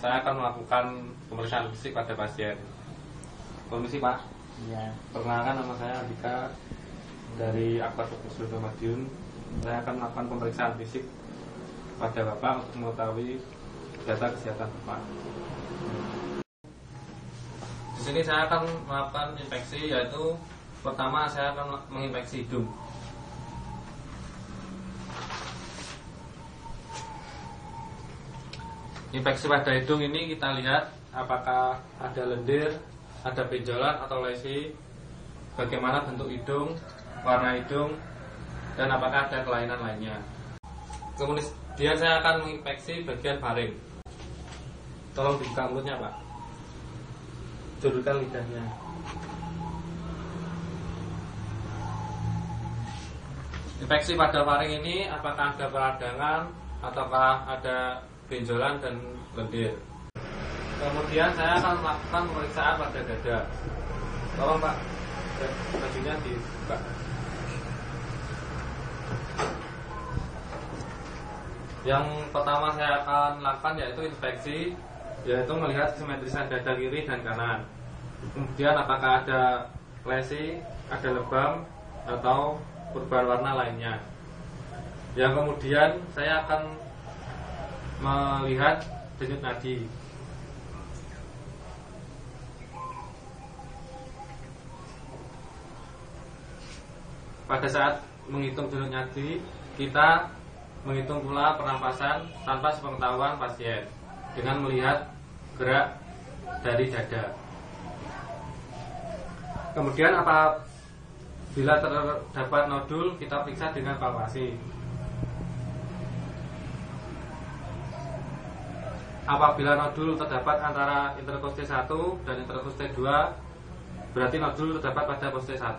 saya akan melakukan pemeriksaan fisik pada pasien. Permisi Pak. Iya. Perkenalkan, nama saya Andika dari Akbar Dr. Madiun. Saya akan melakukan pemeriksaan fisik pada Bapak untuk mengetahui data kesehatan Bapak. Di sini saya akan melakukan inspeksi, yaitu pertama saya akan menginspeksi hidung. Infeksi pada hidung ini kita lihat apakah ada lendir, ada benjolan atau lesi, bagaimana bentuk hidung, warna hidung, dan apakah ada kelainan lainnya. Kemudian saya akan menginspeksi bagian faring. Tolong dibuka mulutnya Pak, jodulkan lidahnya. Infeksi pada faring ini apakah ada peradangan ataukah ada benjolan dan lendir. Kemudian saya akan melakukan pemeriksaan pada dada. Tolong Pak, bajunya dibuka. Yang pertama saya akan lakukan yaitu inspeksi, yaitu melihat simetrisan dada kiri dan kanan. Kemudian apakah ada lesi, ada lebam atau perubahan warna lainnya. Yang kemudian saya akan melihat denyut nadi. Pada saat menghitung denyut nadi, kita menghitung pula pernapasan tanpa sepengetahuan pasien dengan melihat gerak dari dada. Kemudian apabila terdapat nodul, kita periksa dengan palpasi. Apabila nodul terdapat antara interkoste 1 dan interkoste 2, berarti nodul terdapat pada koste 1.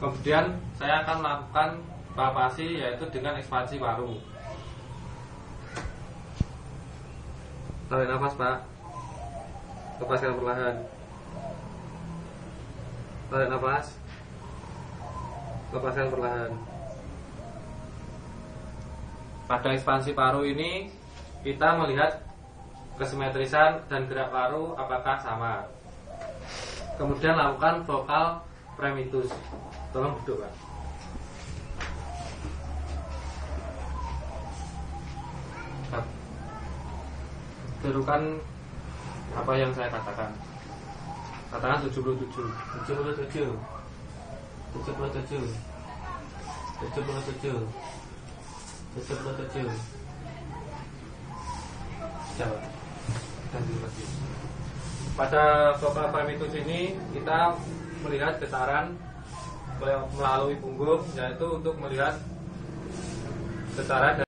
Kemudian saya akan melakukan palpasi, yaitu dengan ekspansi paru. Tarik nafas Pak, lepaskan perlahan. Tarik nafas, lepaskan perlahan. Pada ekspansi paru ini kita melihat kesimetrisan dan gerak paru apakah sama. Kemudian lakukan vokal premitus. Tolong duduk Pak. Tirukan apa yang saya katakan. Katakan 77. 77. 77. 77. 77. Jawab. Pada vokal premitus ini kita melihat getaran melalui punggung, yaitu untuk melihat getaran,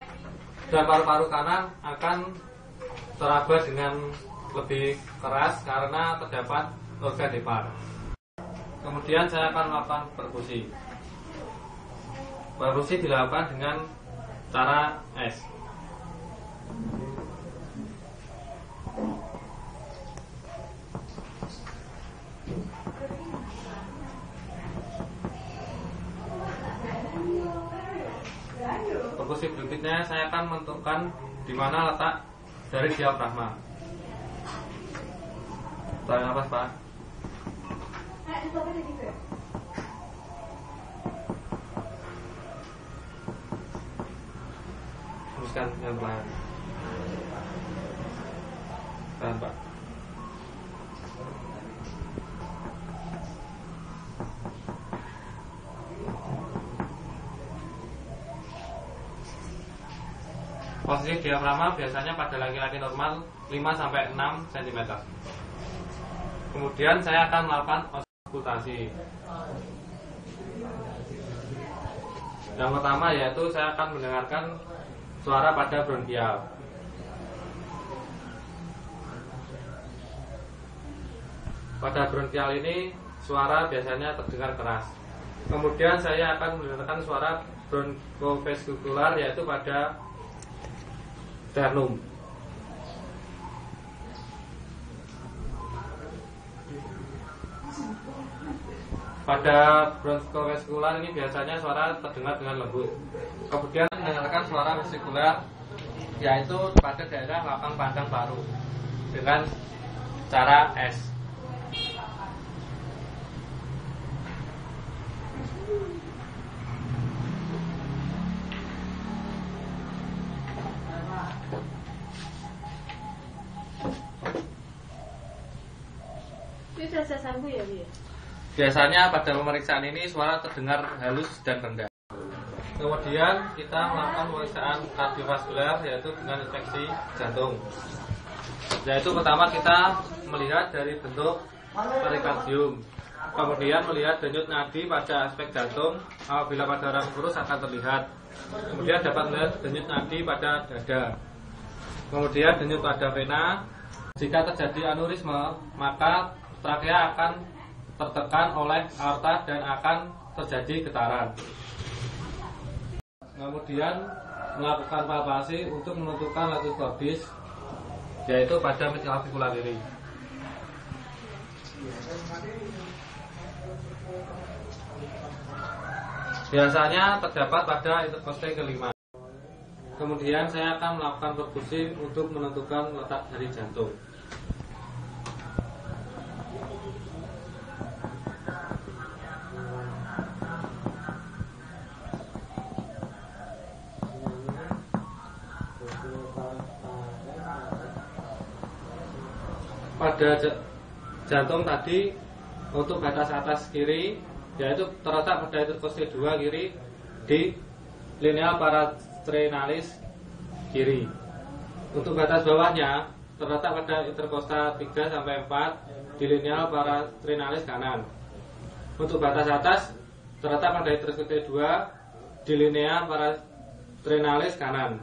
dan paru-paru kanan akan teraba dengan lebih keras karena terdapat organ hepar. Kemudian saya akan melakukan perkusi. Perkusi dilakukan dengan cara S. Perkusi berikutnya saya akan menentukan di mana letak dari diafragma. Tarik nafas Pak. Teruskan yang pelan. Tahan Pak. Posisi diafragma biasanya pada laki-laki normal 5-6 cm. Kemudian saya akan melakukan auskultasi. Yang pertama yaitu saya akan mendengarkan suara pada bronkial. Pada bronkial ini suara biasanya terdengar keras. Kemudian saya akan mendengarkan suara bronkofaskular, yaitu pada sternum. Pada bronkofaskular ini biasanya suara terdengar dengan lembut. Kemudian mendengarkan suara vesikular yaitu pada daerah lapang pandang paru dengan cara S. Biasanya pada pemeriksaan ini suara terdengar halus dan rendah. Kemudian kita melakukan pemeriksaan kardiovaskular, yaitu dengan inspeksi jantung. Yaitu pertama kita melihat dari bentuk perikardium, kemudian melihat denyut nadi pada aspek jantung. Apabila pada orang kurus akan terlihat. Kemudian dapat melihat denyut nadi pada dada. Kemudian denyut pada vena. Jika terjadi aneurisme, maka trakea akan tertekan oleh aorta dan akan terjadi getaran. Kemudian melakukan palpasi untuk menentukan letus cordis, yaitu pada midclavicular kiri. Biasanya terdapat pada interkoste kelima. Kemudian saya akan melakukan perkusi untuk menentukan letak dari jantung. Pada jantung tadi, untuk batas atas kiri, yaitu terletak pada interkoste 2 kiri di linea paratrenalis kiri. Untuk batas bawahnya terletak pada interkosta 3 sampai 4 di linea paratrenalis kanan. Untuk batas atas terletak pada interkoste 2 di linea paratrenalis kanan.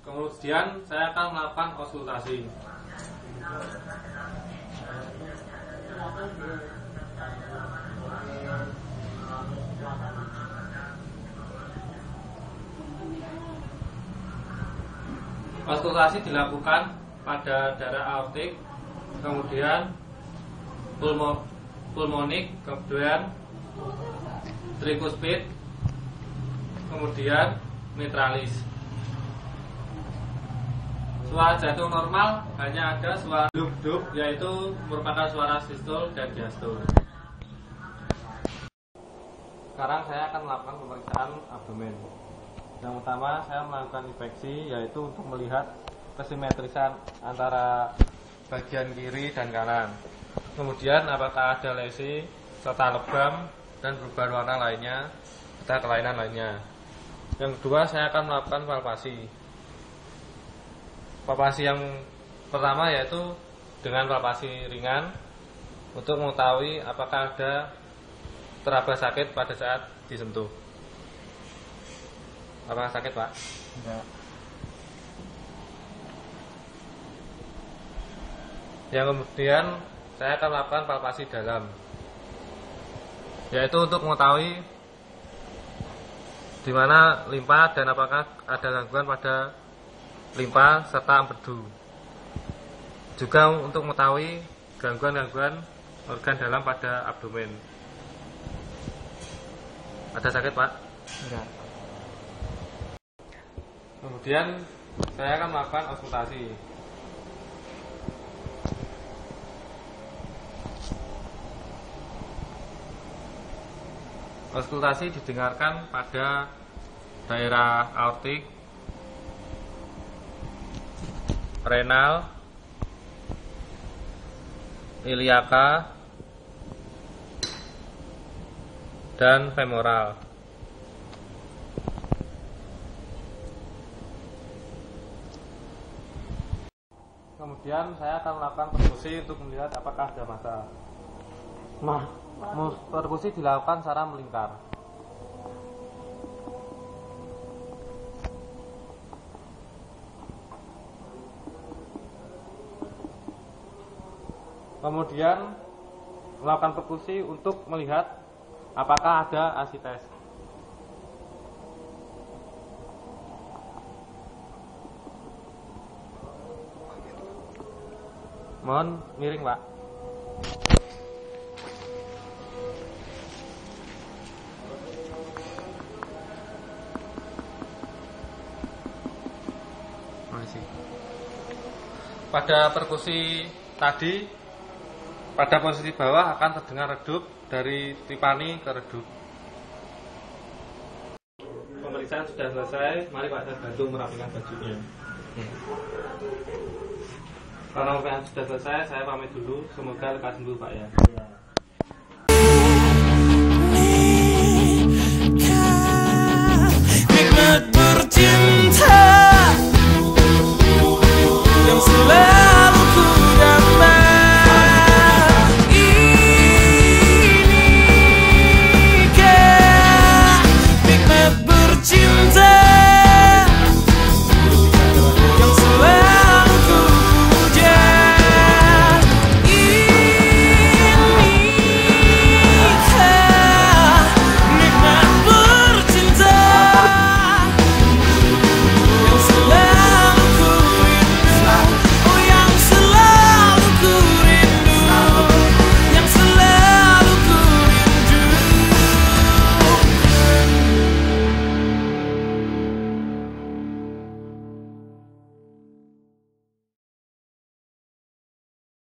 Kemudian saya akan melakukan konsultasi. Konsultasi dilakukan pada darah aortik, kemudian pulmonik, kemudian trikuspid, kemudian mitralis. Suara jantung normal hanya ada suara duk-duk, yaitu merupakan suara sistol dan diastol. Sekarang saya akan melakukan pemeriksaan abdomen. Yang pertama saya melakukan inspeksi, yaitu untuk melihat kesimetrisan antara bagian kiri dan kanan. Kemudian apakah ada lesi serta lebam dan perubahan warna lainnya serta kelainan lainnya. Yang kedua saya akan melakukan palpasi. Palpasi yang pertama yaitu dengan palpasi ringan untuk mengetahui apakah ada teraba sakit pada saat disentuh. Apakah sakit, Pak? Enggak. Yang kemudian saya akan melakukan palpasi dalam, yaitu untuk mengetahui di mana limpa dan apakah ada gangguan pada limpa serta empedu. Juga untuk mengetahui gangguan-gangguan organ dalam pada abdomen. Ada sakit, Pak? Enggak. Kemudian saya akan melakukan auskultasi. Auskultasi didengarkan pada daerah aortik, renal, iliaka, dan femoral. Kemudian saya akan melakukan perkusi untuk melihat apakah ada massa. Perkusi dilakukan secara melingkar. Kemudian melakukan perkusi untuk melihat apakah ada asites. Mohon miring, Pak. permisi. Pada perkusi tadi, pada posisi bawah akan terdengar redup dari Tiffany ke redup. Pemeriksaan sudah selesai, mari Pak saya bantu merapikan bajunya. Karena pemeriksaan sudah selesai, saya pamit dulu. Semoga lekas sembuh Pak ya.